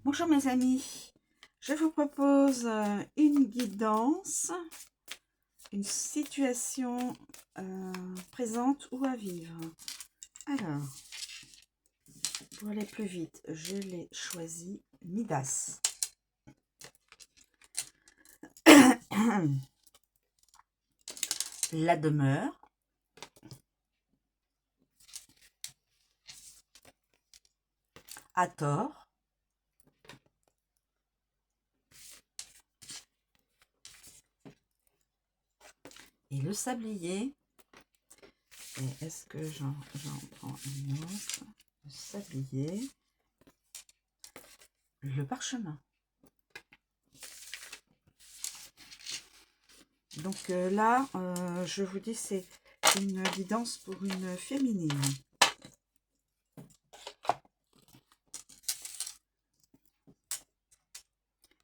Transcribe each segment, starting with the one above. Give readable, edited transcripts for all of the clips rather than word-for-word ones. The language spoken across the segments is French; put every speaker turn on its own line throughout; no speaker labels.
Bonjour mes amis, je vous propose une guidance, une situation présente ou à vivre. Alors, pour aller plus vite, je l'ai choisi Midas. La demeure. Hathor. Et le sablier. Et est-ce que j'en prends une autre? Le sablier. Le parchemin. Donc là, je vous dis, c'est une guidance pour une féminine.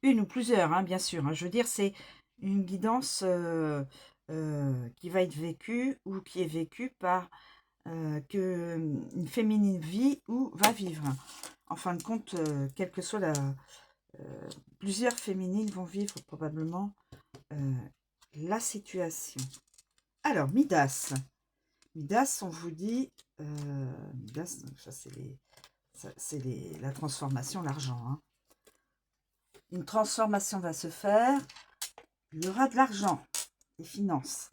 Une ou plusieurs, hein, bien sûr. Hein. Je veux dire, c'est une guidance qui va être vécue ou qui est vécue par une féminine vit ou va vivre. En fin de compte, quelle que soit plusieurs féminines vont vivre probablement la situation. Alors, Midas. Midas, on vous dit... Midas, ça c'est la transformation, l'argent. Hein. Une transformation va se faire. Il y aura de l'argent, des finances.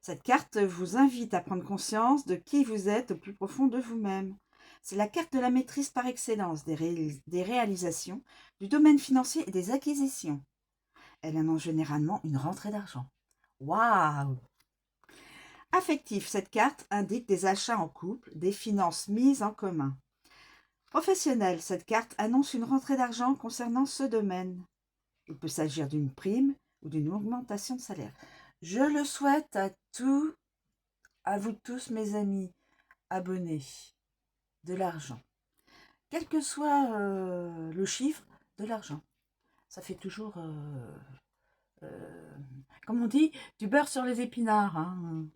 Cette carte vous invite à prendre conscience de qui vous êtes au plus profond de vous-même. C'est la carte de la maîtrise par excellence des réalisations, du domaine financier et des acquisitions. Elle annonce généralement une rentrée d'argent. Waouh! Affectif, cette carte indique des achats en couple, des finances mises en commun. Professionnel, cette carte annonce une rentrée d'argent concernant ce domaine. Il peut s'agir d'une prime ou d'une augmentation de salaire. Je le souhaite à vous tous mes amis abonnés, de l'argent. Quel que soit le chiffre, de l'argent. Ça fait toujours, comme on dit, du beurre sur les épinards. Hein.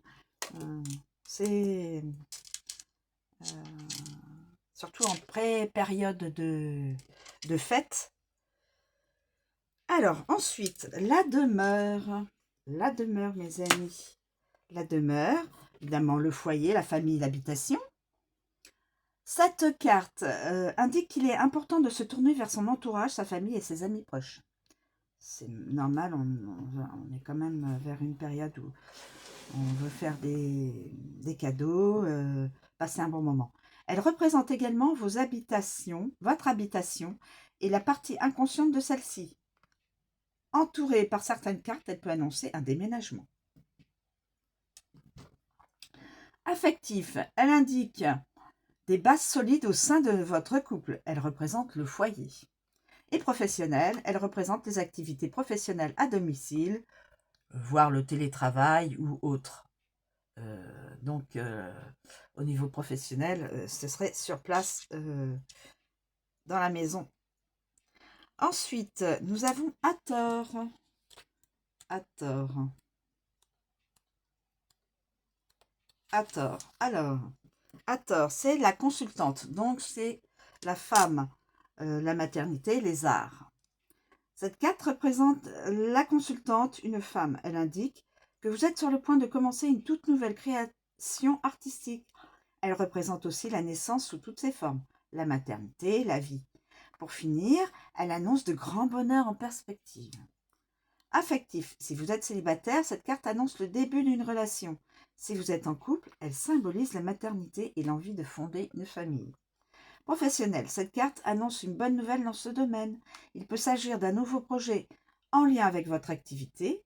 C'est surtout en pré-période de fête. Alors, ensuite, la demeure. La demeure, mes amis. La demeure, évidemment, le foyer, la famille, l'habitation. Cette carte indique qu'il est important de se tourner vers son entourage, sa famille et ses amis proches. C'est normal, on est quand même vers une période où on veut faire des cadeaux, passer un bon moment. Elle représente également vos habitations, votre habitation et la partie inconsciente de celle-ci. Entourée par certaines cartes, elle peut annoncer un déménagement. Affectif, elle indique des bases solides au sein de votre couple. Elle représente le foyer. Et professionnelle, elle représente les activités professionnelles à domicile, voire le télétravail ou autre. Donc, au niveau professionnel, ce serait sur place dans la maison. Ensuite, nous avons Hathor. Hathor. Hathor. Alors, Hathor, c'est la consultante. Donc, c'est la femme, la maternité, les arts. Cette carte représente la consultante, une femme. Elle indique que vous êtes sur le point de commencer une toute nouvelle création artistique. Elle représente aussi la naissance sous toutes ses formes, la maternité, la vie. Pour finir, elle annonce de grands bonheurs en perspective. Affectif, si vous êtes célibataire, cette carte annonce le début d'une relation. Si vous êtes en couple, elle symbolise la maternité et l'envie de fonder une famille. Professionnel, cette carte annonce une bonne nouvelle dans ce domaine. Il peut s'agir d'un nouveau projet en lien avec votre activité.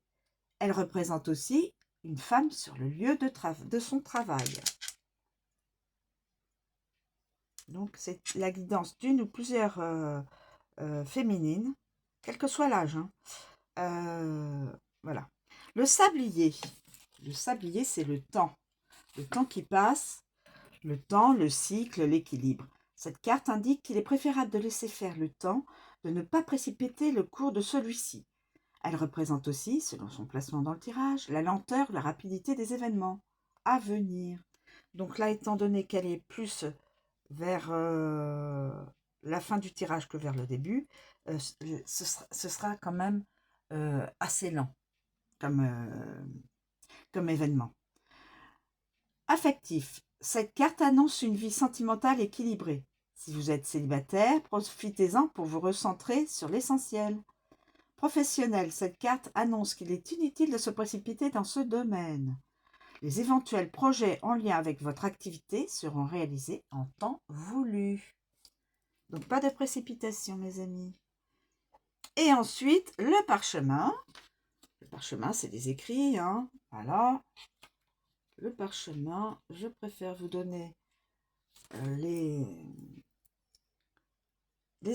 Elle représente aussi une femme sur le lieu de son travail. Donc, c'est la guidance d'une ou plusieurs féminines, quel que soit l'âge. Hein. Voilà. Le sablier. Le sablier, c'est le temps. Le temps qui passe, le temps, le cycle, l'équilibre. Cette carte indique qu'il est préférable de laisser faire le temps, de ne pas précipiter le cours de celui-ci. Elle représente aussi, selon son placement dans le tirage, la lenteur, la rapidité des événements à venir. Donc là, étant donné qu'elle est plus vers la fin du tirage que vers le début, ce sera quand même assez lent comme événement. Affectif. Cette carte annonce une vie sentimentale équilibrée. Si vous êtes célibataire, profitez-en pour vous recentrer sur l'essentiel. Professionnel. Cette carte annonce qu'il est inutile de se précipiter dans ce domaine. Les éventuels projets en lien avec votre activité seront réalisés en temps voulu. Donc, pas de précipitation, mes amis. Et ensuite, le parchemin. Le parchemin, c'est des écrits, hein. Voilà. Le parchemin, je préfère vous donner les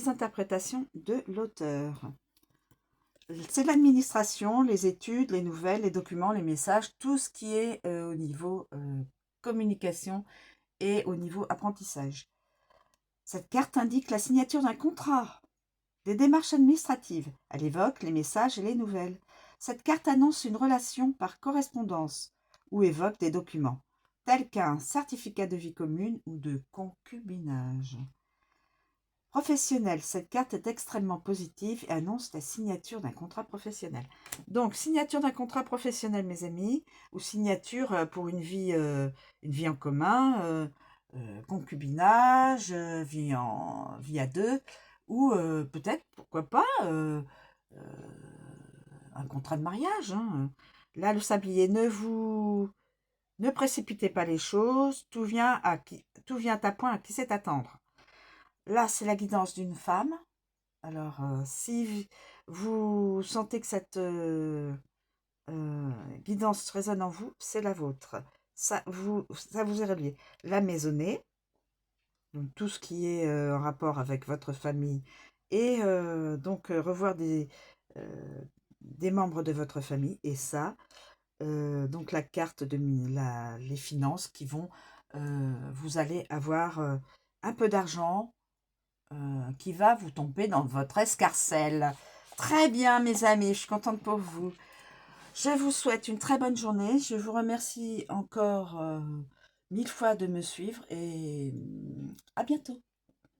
interprétations de l'auteur. C'est l'administration, les études, les nouvelles, les documents, les messages, tout ce qui est au niveau communication et au niveau apprentissage. Cette carte indique la signature d'un contrat, des démarches administratives. Elle évoque les messages et les nouvelles. Cette carte annonce une relation par correspondance ou évoque des documents, tels qu'un certificat de vie commune ou de concubinage. Professionnel, cette carte est extrêmement positive et annonce la signature d'un contrat professionnel. Donc, signature d'un contrat professionnel, mes amis, ou signature pour une vie en commun, concubinage, vie à deux, ou peut-être, pourquoi pas, un contrat de mariage. Hein. Là, le sablier, ne précipitez pas les choses, tout vient à point à qui sait attendre. Là, c'est la guidance d'une femme. Alors, si vous sentez que cette guidance résonne en vous, c'est la vôtre. Ça vous est relié. La maisonnée, donc tout ce qui est en rapport avec votre famille, et donc revoir des membres de votre famille, et ça, donc la carte de les finances qui vont, vous allez avoir un peu d'argent qui va vous tomber dans votre escarcelle. Très bien, mes amis, je suis contente pour vous. Je vous souhaite une très bonne journée. Je vous remercie encore 1000 fois de me suivre et à bientôt.